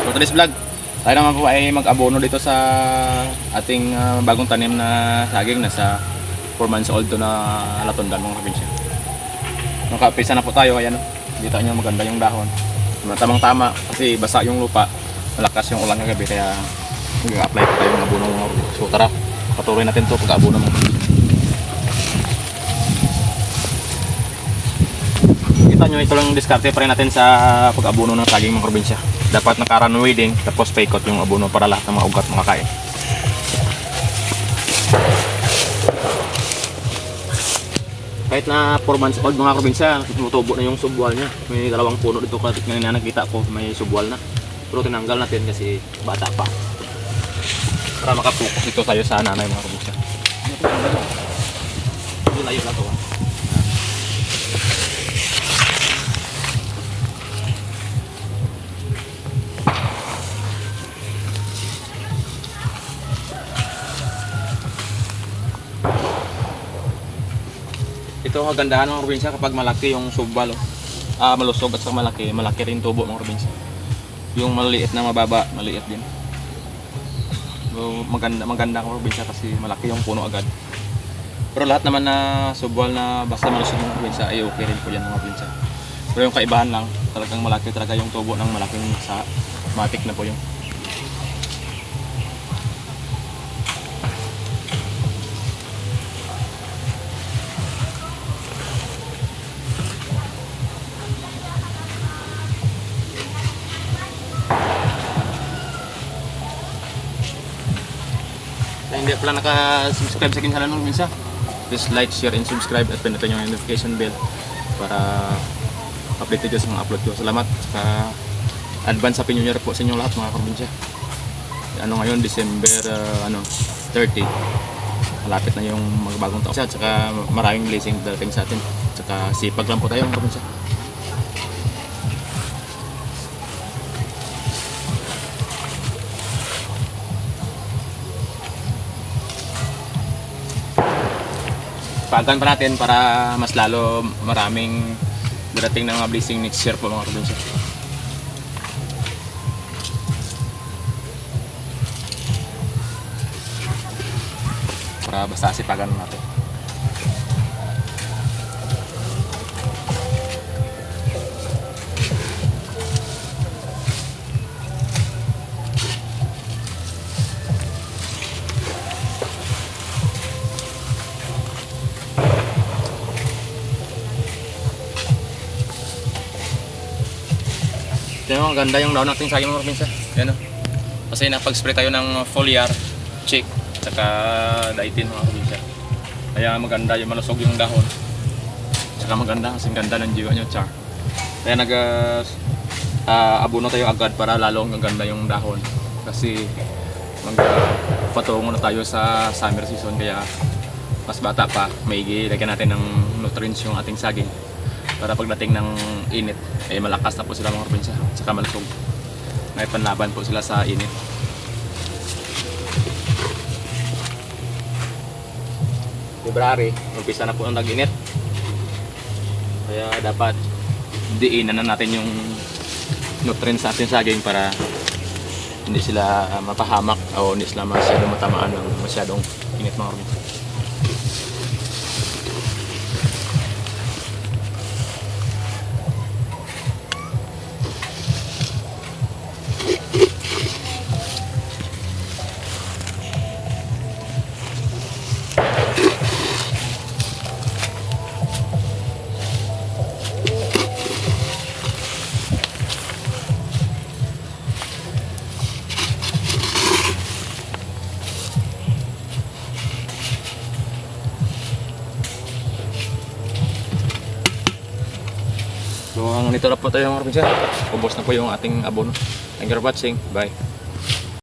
So today's vlog, tayo naman po ay mag-abono dito sa ating bagong tanim na saging. Nasa 4 months old to na latundan mga kabinsya. Nakapisa na po tayo, ayan o. Dito nyo maganda yung dahon. Tamang tama kasi basa yung lupa. Malakas yung ulan kagabi kaya mag-apply po tayo ng abono mga kabinsya. So tara, patuloy natin to pag-abono mga kabinsya. Kita nyo, ito lang diskarte pa rin natin sa pag-abono ng saging mga probinsya. Dapat naka-runway din, tapos paikot yung abono para lahat ng mga ugat makakain. Kahit na 4 months old mga probinsya, tumutubo na yung subwal niya. May 2 puno dito kanina nakita ko, may subwal na. Pero tinanggal natin kasi bata pa. Para makapokus ito tayo sa nanay mga probinsya. Hindi layo lang ito. Ito ang kagandahan ng probinsya kapag malaki yung subwal, malusog at saka malaki rin tubo ng probinsya. Yung maliliit na mababa, maliit din. So, maganda ang probinsya kasi malaki yung puno agad. Pero lahat naman na subwal na basta malusog ng probinsya ay okay rin po yan mga probinsya. Pero yung kaibahan lang, talagang malaki talaga yung tubo ng malaking sa matik na po yung. Hindi pala naka-subscribe sa akin channel mo minsan, please like, share, and subscribe at pinutin yung notification bell para update kayo sa mga upload ko. Salamat sa advance happy new year po sa inyong lahat mga probinsya. Ngayon December 30, malapit na yung magbagong taon at saka maraming blessing darating sa atin. Saka sipag lang po tayo mga probinsya. Pagan pa natin para mas lalo maraming darating na mga blessing next year po mga probinsya. Para basta sipagan natin. Yan, ang ganda yung daon natin sa saging mga probinsya. Yan o. Kasi napag-spray tayo ng foliar, chick, saka daitin mga probinsya. Kaya maganda yung malusog yung dahon. Saka maganda kasi ganda ng jiwa nyo, char. Kaya abono tayo agad para lalong ganda yung dahon. Kasi patungo na tayo sa summer season kaya mas bata pa, maigi lagyan natin ng nutrients yung ating saging. Para pagdating ng init, malakas na po sila mga probinsya, saka malusog. May panlaban po sila sa init. February, umpisa na po ang tag-init. Kaya dapat diinan na natin yung nutrients natin sa saging para hindi sila mapahamak o hindi sila masyadong matamaan ng masyadong init mga probinsya. So nito na po tayo mga probinsya. Ubos na po yung ating abono. Thank you for watching. Bye.